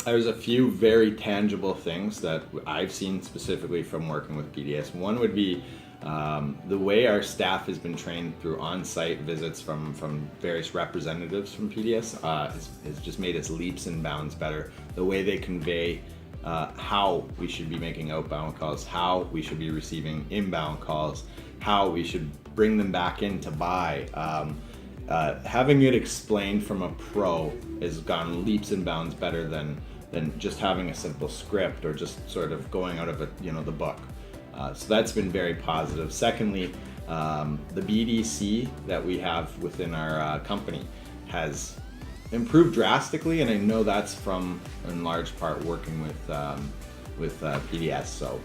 There's a few very tangible things that I've seen specifically from working with PDS. One would be the way our staff has been trained through on-site visits from various representatives from PDS has just made us leaps and bounds better. The way they convey how we should be making outbound calls, how we should be receiving inbound calls, how we should bring them back in to buy. Having it explained from a pro has gone leaps and bounds better than just having a simple script or just sort of going out of the book. So that's been very positive. Secondly, the BDC that we have within our company has improved drastically, and I know that's from, in large part, working with PDS. So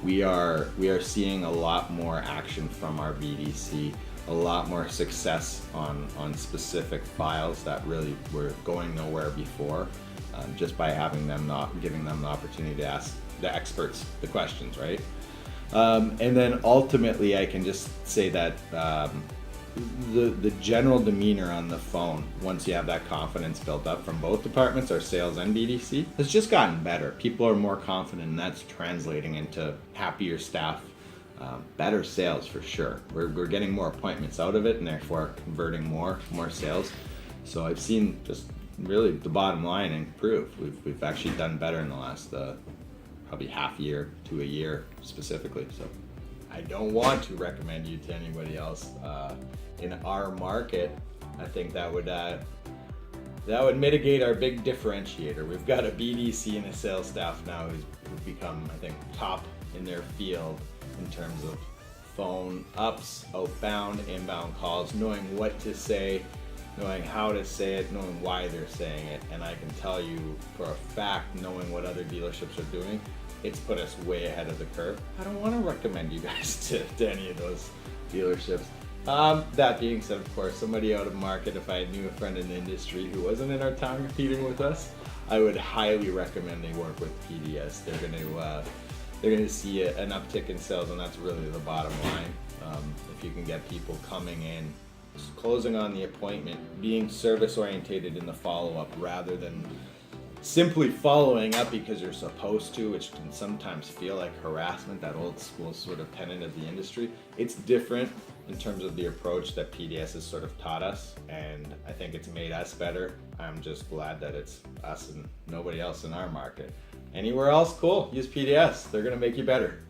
we are seeing a lot more action from our BDC, a lot more success on specific files that really were going nowhere before, just by having them, not giving them the opportunity to ask the experts the questions, right? And then ultimately, I can just say that the general demeanor on the phone, once you have that confidence built up from both departments, our sales and BDC, has just gotten better. People are more confident, and that's translating into happier staff, better sales for sure. We're getting more appointments out of it, and therefore converting more sales. So I've seen just really the bottom line improve. We've actually done better in the last probably half year to a year specifically. So I don't want to recommend you to anybody else in our market. I think that would mitigate our big differentiator. We've got a BDC and a sales staff now who've become, I think, top in their field in terms of phone ups, outbound, inbound calls, knowing what to say, knowing how to say it, knowing why they're saying it. And I can tell you for a fact, knowing what other dealerships are doing, it's put us way ahead of the curve. I don't want to recommend you guys to any of those dealerships. That being said, of course, somebody out of market, if I knew a friend in the industry who wasn't in our town competing with us, I would highly recommend they work with PDS. They're going to see an uptick in sales, and that's really the bottom line. If you can get people coming in, closing on the appointment, being service orientated in the follow-up rather than simply following up because you're supposed to, which can sometimes feel like harassment, that old school sort of tenet of the industry. It's different in terms of the approach that PDS has sort of taught us, and I think it's made us better. I'm just glad that it's us and nobody else in our market. Anywhere else, cool, use PDS. They're gonna make you better.